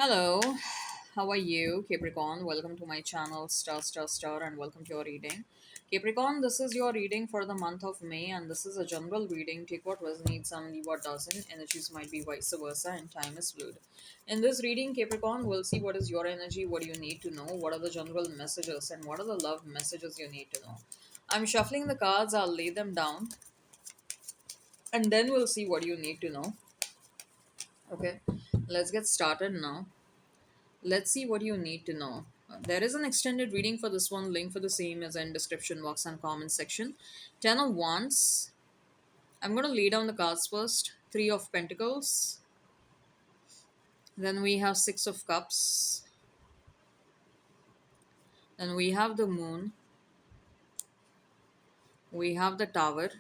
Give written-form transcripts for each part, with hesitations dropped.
Hello, how are you, Capricorn? Welcome to my channel, Star, and welcome to your reading. Capricorn, this is your reading for the month of May, and this is a general reading. Take what resonates and leave what doesn't. Energies might be vice versa, and time is fluid. In this reading, Capricorn, we'll see what is your energy, what do you need to know, what are the general messages, and what are the love messages you need to know. I'm shuffling the cards, I'll lay them down, and then we'll see what you need to know. Okay, let's get started now. Let's see what you need to know. There is an extended reading for this one. Link for the same is in description box and comment section. Ten of Wands. I'm going to lay down the cards first. Three of Pentacles. Then we have Six of Cups. Then we have the Moon. We have the Tower.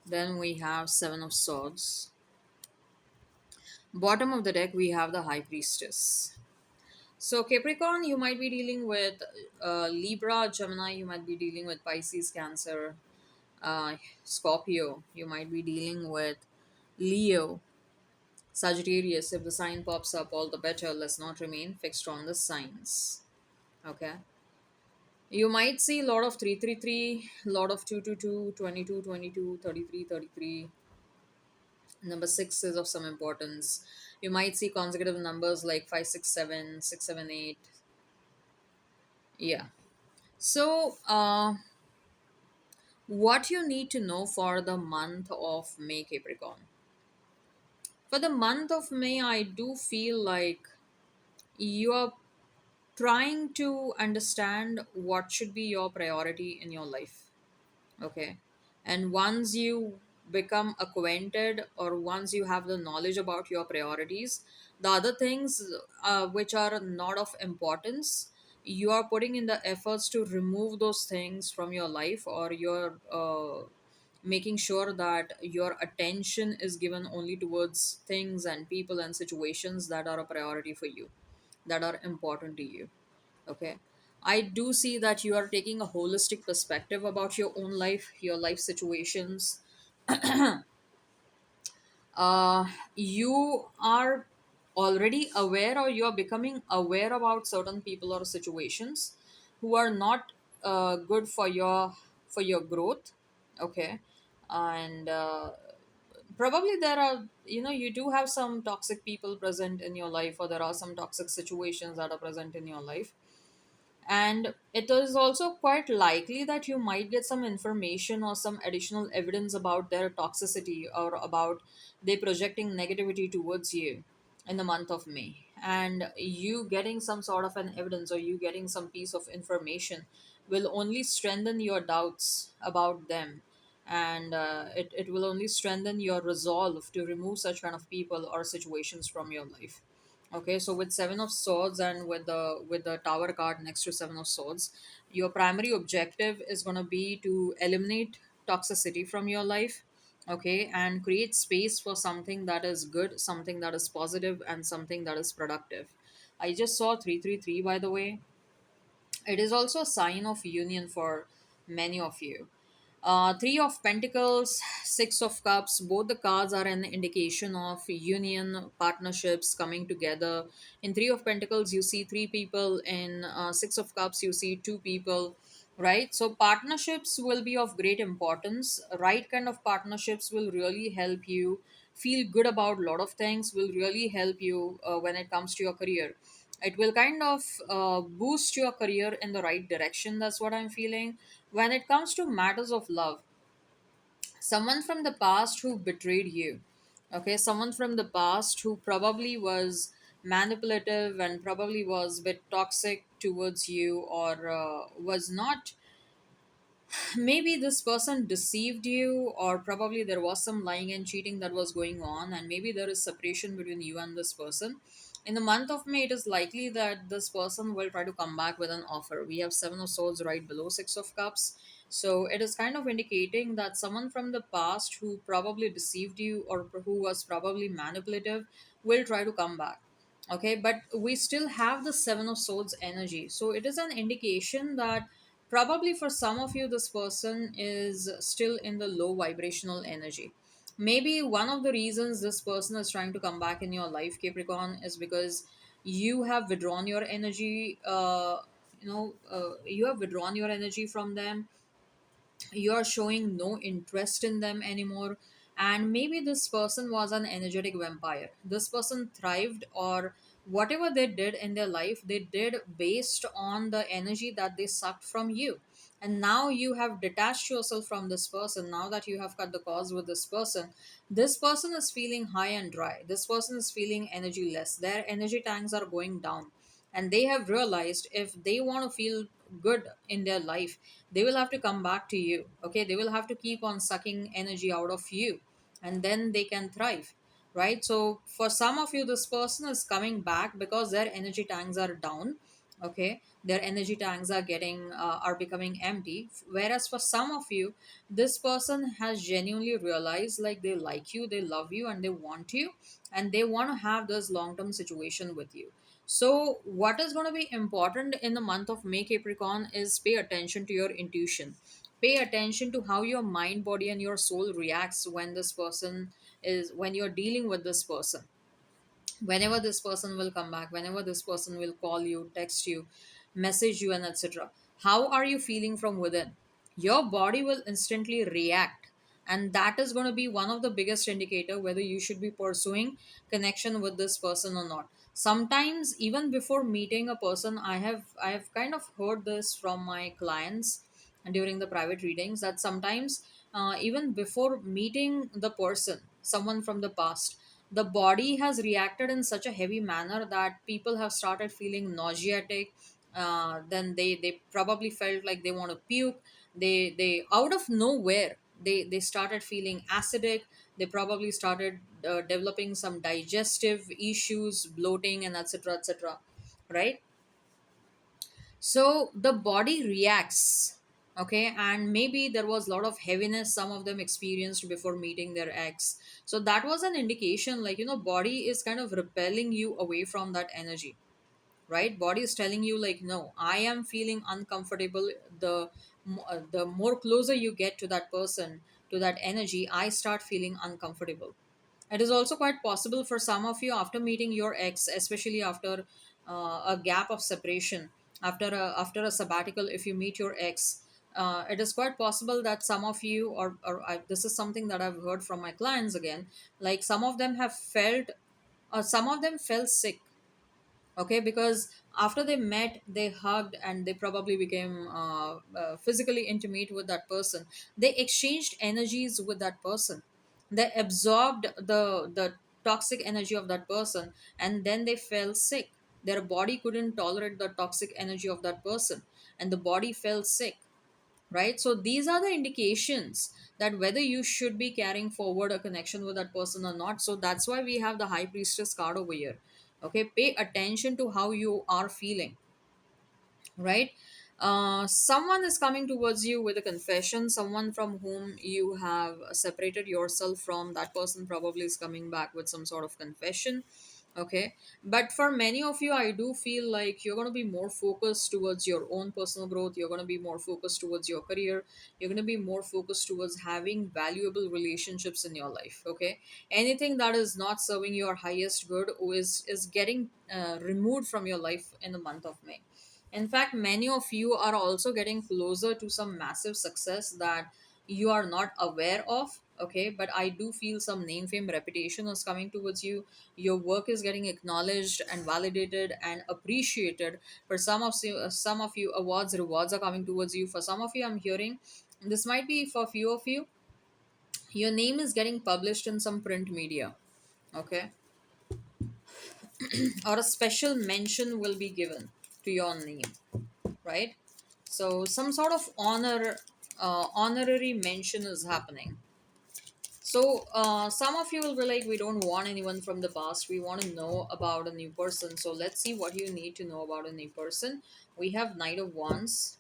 Then we have Seven of Swords. Bottom of the deck, we have the High Priestess. So, Capricorn, you might be dealing with Libra, Gemini, you might be dealing with Pisces, Cancer, Scorpio, you might be dealing with Leo, Sagittarius. If the sign pops up, all the better. Let's not remain fixed on the signs. Okay. You might see a lot of 333, lot of 222, 22, 22, 33, 33. Number six is of some importance. You might see consecutive numbers like 567, 678. Yeah. So, what you need to know for the month of May, Capricorn? For the month of May, I do feel like you are trying to understand what should be your priority in your life. Okay. And once you become acquainted or once you have the knowledge about your priorities, the other things which are not of importance, you are putting in the efforts to remove those things from your life, or you're making sure that your attention is given only towards things and people and situations that are a priority for you, that are important to you. Okay. I do see that you are taking a holistic perspective about your own life, your life situations. You are already aware, or you are becoming aware about certain people or situations who are not good for your growth. Okay. And probably there are, you do have some toxic people present in your life, or there are some toxic situations that are present in your life, and it is also quite likely that you might get some information or some additional evidence about their toxicity, or about they projecting negativity towards you in the month of May. And you getting some sort of an evidence, or you getting some piece of information, will only strengthen your doubts about them. And it will only strengthen your resolve to remove such kind of people or situations from your life. Okay, so with Seven of Swords and with the Tower card next to Seven of Swords, your primary objective is gonna be to eliminate toxicity from your life. Okay, and create space for something that is good, something that is positive, and something that is productive. I just saw 333, by the way. It is also a sign of union for many of you. Three of Pentacles, Six of Cups, both the cards are an indication of union, partnerships coming together. In Three of Pentacles, you see three people. In Six of Cups, you see two people, right? So, partnerships will be of great importance. Right kind of partnerships will really help you feel good about a lot of things, will really help you when it comes to your career. It will kind of boost your career in the right direction. That's what I'm feeling. When it comes to matters of love, someone from the past who betrayed you, okay, someone from the past who probably was manipulative and probably was a bit toxic towards you, or was not, maybe this person deceived you, or probably there was some lying and cheating that was going on, and maybe there is separation between you and this person. In the month of May, it is likely that this person will try to come back with an offer. We have Seven of Swords right below Six of Cups. So it is kind of indicating that someone from the past who probably deceived you, or who was probably manipulative, will try to come back. Okay, but we still have the Seven of Swords energy. So it is an indication that probably for some of you, this person is still in the low vibrational energy. Maybe one of the reasons this person is trying to come back in your life, Capricorn, is because you have withdrawn your energy. You have withdrawn your energy from them. You're showing no interest in them anymore. And maybe this person was an energetic vampire. This person thrived, or whatever they did in their life, they did based on the energy that they sucked from you. And now you have detached yourself from this person. Now that you have cut the cords with this person is feeling high and dry. This person is feeling energy less. Their energy tanks are going down, and they have realized if they want to feel good in their life, they will have to come back to you. Okay, they will have to keep on sucking energy out of you, and then they can thrive, right? So for some of you, this person is coming back because their energy tanks are down. Okay, their energy tanks are getting are becoming empty, whereas for some of you, this person has genuinely realized like they like you, they love you, and they want you, and they want to have this long term situation with you. So, what is going to be important in the month of May, Capricorn, is pay attention to your intuition. Pay attention to how your mind, body, and your soul reacts when you're dealing with this person. Whenever this person will come back, whenever this person will call you, text you, message you, and etc. How are you feeling from within? Your body will instantly react, and that is going to be one of the biggest indicator whether you should be pursuing connection with this person or not. Sometimes even before meeting a person, I have kind of heard this from my clients during the private readings, that sometimes even before meeting the person, someone from the past, the body has reacted in such a heavy manner that people have started feeling nauseatic. Then they probably felt like they want to puke. They out of nowhere, they started feeling acidic. They probably started developing some digestive issues, bloating, and etc etc, right? So the body reacts. Okay, and maybe there was a lot of heaviness some of them experienced before meeting their ex. So that was an indication, like, body is kind of repelling you away from that energy, right? Body is telling you like, no, I am feeling uncomfortable. The more closer you get to that person, to that energy, I start feeling uncomfortable. It is also quite possible for some of you, after meeting your ex, especially after a gap of separation, after a sabbatical, if you meet your ex, it is quite possible that some of you, this is something that I've heard from my clients again, like some of them have felt, some of them felt sick. Okay, because after they met, they hugged, and they probably became physically intimate with that person. They exchanged energies with that person. They absorbed the toxic energy of that person, and then they fell sick. Their body couldn't tolerate the toxic energy of that person, and the body fell sick, right? So these are the indications that whether you should be carrying forward a connection with that person or not. So that's why we have the high priestess card over here. Okay, pay attention to how you are feeling, right? Someone is coming towards you with a confession. Someone from whom you have separated yourself from, that person probably is coming back with some sort of confession. Okay, but for many of you, I do feel like you're going to be more focused towards your own personal growth. You're going to be more focused towards your career. You're going to be more focused towards having valuable relationships in your life. Okay, anything that is not serving your highest good is getting removed from your life in the month of May. In fact, many of you are also getting closer to some massive success that you are not aware of. Okay, but I do feel some name, fame, reputation is coming towards you. Your work is getting acknowledged and validated and appreciated. For some of you, awards, rewards are coming towards you. For some of you, I'm hearing this might be for few of you. Your name is getting published in some print media. Okay, or a special mention will be given to your name, right? So some sort of honorary mention is happening. So some of you will be like, we don't want anyone from the past. We want to know about a new person. So let's see what you need to know about a new person. We have Knight of Wands.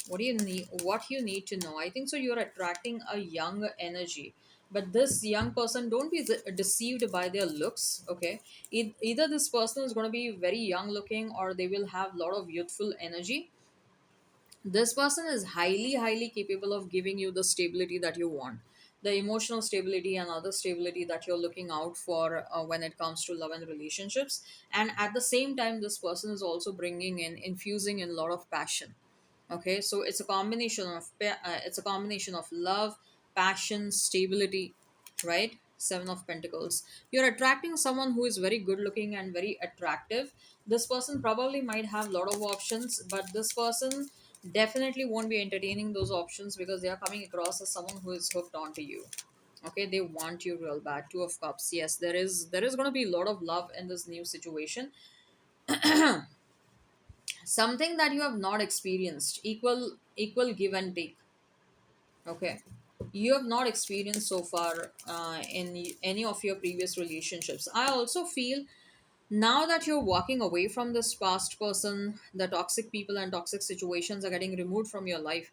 What do you need? What you need to know? I think so. You're attracting a young energy, but this young person, don't be deceived by their looks. Okay, either this person is going to be very young looking, or they will have a lot of youthful energy. This person is highly capable of giving you the stability that you want. the emotional stability and other stability that you're looking out for when it comes to love and relationships. And at the same time, this person is also bringing in, infusing in a lot of passion. Okay, so it's a combination of it's a combination of love, passion, stability, right? Seven of Pentacles. You're attracting someone who is very good looking and very attractive. This person probably might have a lot of options, but this person definitely won't be entertaining those options because they are coming across as someone who is hooked onto you. Okay, they want you real bad. Two of Cups. Yes, there is going to be a lot of love in this new situation. Something that you have not experienced. Equal give and take. Okay, you have not experienced so far in any of your previous relationships. I also feel now that you're walking away from this past person, the toxic people and toxic situations are getting removed from your life.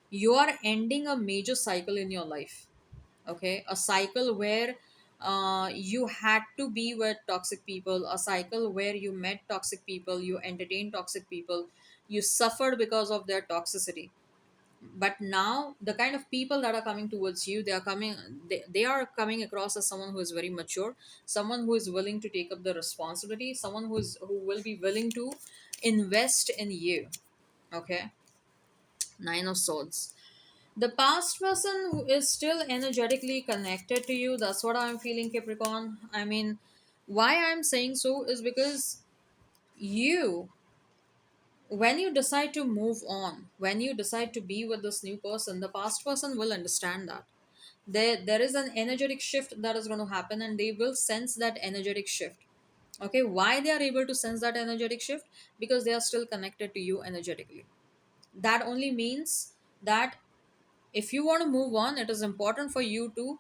You are ending a major cycle in your life. Okay, a cycle where you had to be with toxic people, a cycle where you met toxic people, you entertained toxic people, you suffered because of their toxicity. But now the kind of people that are coming towards you, they are coming across as someone who is very mature, someone who is willing to take up the responsibility, someone who will be willing to invest in you. Okay, Nine of Swords. The past person who is still energetically connected to you, that's what I'm feeling, Capricorn. I mean, why I'm saying so is because you, when you decide to move on, when you decide to be with this new person, the past person will understand that there is an energetic shift that is going to happen, and they will sense that energetic shift. Okay, why they are able to sense that energetic shift? Because they are still connected to you energetically. That only means that if you want to move on, it is important for you to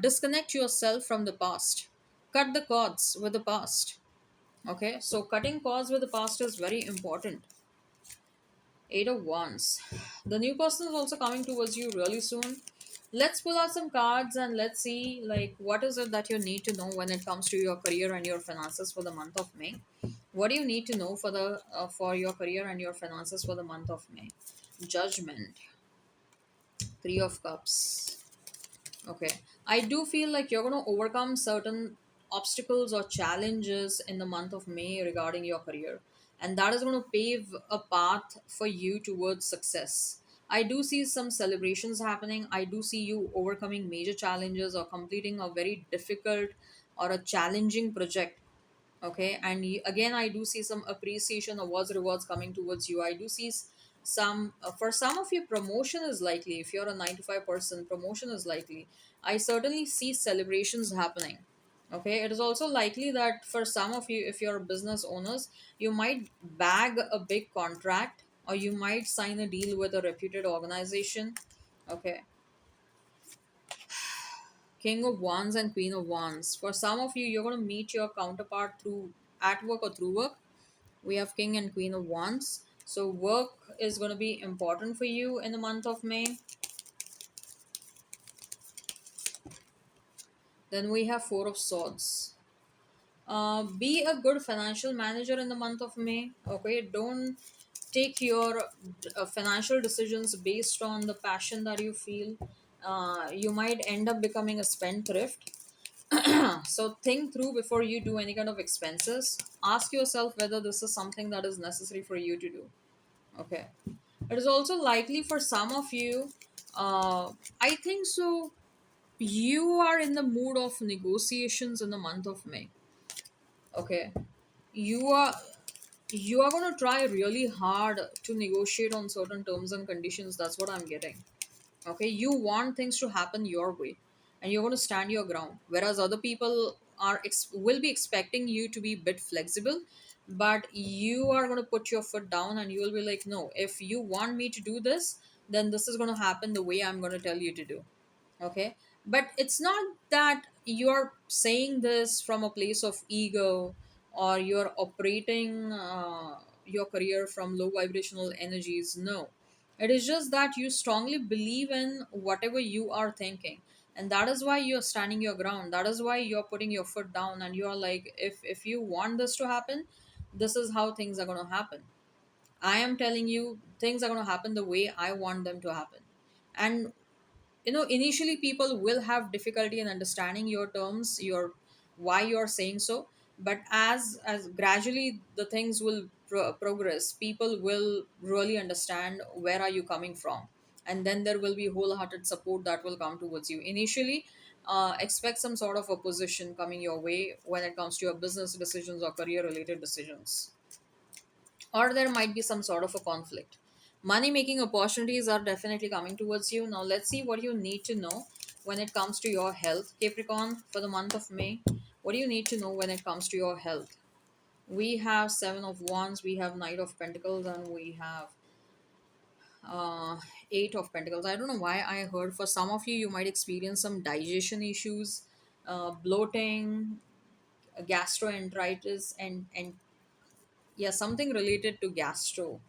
disconnect yourself from the past, cut the cords with the past. Okay, so cutting cords with the past is very important. Eight of Wands. The new person is also coming towards you really soon. Let's pull out some cards and let's see like what is it that you need to know when it comes to your career and your finances for the month of May. What do you need to know for your career and your finances for the month of May? Judgment. Three of Cups. Okay. I do feel like you're going to overcome certain obstacles or challenges in the month of May regarding your career. And that is going to pave a path for you towards success. I do see some celebrations happening. I do see you overcoming major challenges or completing a very difficult or a challenging project. Okay, and again I do see some appreciation, awards, rewards coming towards you. I do see some for some of you, promotion is likely. If you're a 9 to 5 person, promotion is likely. I certainly see celebrations happening. Okay, it is also likely that for some of you, if you're business owners, you might bag a big contract or you might sign a deal with a reputed organization. Okay, King of Wands and Queen of Wands. For some of you, you're going to meet your counterpart through at work or through work. We have King and Queen of Wands. So work is going to be important for you in the month of May. Then we have Four of Swords. Be a good financial manager in the month of May. Okay, don't take your financial decisions based on the passion that you feel. You might end up becoming a spendthrift. So think through before you do any kind of expenses. Ask yourself whether this is something that is necessary for you to do. Okay. It is also likely for some of you, I think so, you are in the mood of negotiations in the month of May. Okay. You are you are going to try really hard to negotiate on certain terms and conditions. That's what I'm getting. Okay, you want things to happen your way and you're going to stand your ground, whereas other people will be expecting you to be a bit flexible, but you are going to put your foot down and you will be like, no, if you want me to do this, then this is going to happen the way I'm going to tell you to do. Okay, but it's not that you're saying this from a place of ego or you're operating your career from low vibrational energies. No, it is just that you strongly believe in whatever you are thinking, and that is why you're standing your ground. That is why you're putting your foot down and you're like, if you want this to happen, this is how things are going to happen. I am telling you things are going to happen the way I want them to happen. And initially people will have difficulty in understanding your terms, your why you're saying so. But as gradually the things will progress, people will really understand where are you coming from, and then there will be wholehearted support that will come towards you. Initially, expect some sort of opposition coming your way when it comes to your business decisions or career related decisions, or there might be some sort of a conflict. Money making opportunities are definitely coming towards you. Now, let's see what you need to know when it comes to your health, Capricorn, for the month of May. What do you need to know when it comes to your health? We have Seven of Wands, we have Knight of Pentacles, and we have uh, Eight of Pentacles. I don't know why I heard for some of you, you might experience some digestion issues, bloating, gastroenteritis, and yeah, something related to gastro.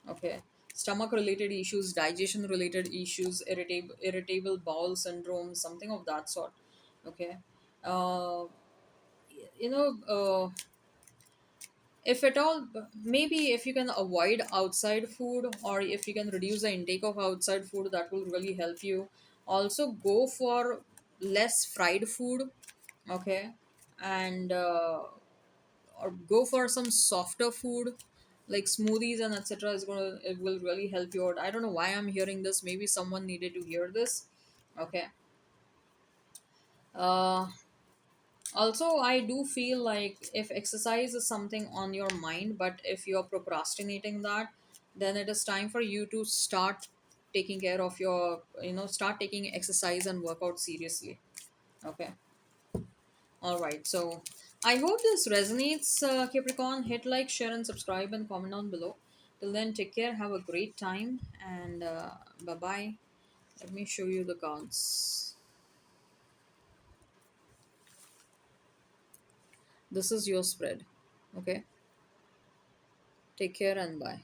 Okay. Stomach related issues, digestion related issues, irritable bowel syndrome, something of that sort. Okay. Uh, you know, if at all, maybe if you can avoid outside food, or if you can reduce the intake of outside food, that will really help you. Also, go for less fried food. Okay. And or go for some softer food like smoothies and etc. Is gonna, it will really help you out. I don't know why I'm hearing this, maybe someone needed to hear this. Okay. uh Also, I do feel like if exercise is something on your mind, but if you're procrastinating that, then it is time for you to start taking care of your, start taking exercise and workout seriously. Okay. All right. So I hope this resonates, Capricorn. Hit like, share, and subscribe, and comment down below. Till then, take care. Have a great time, and bye bye. Let me show you the cards. This is your spread. Okay. Take care and bye.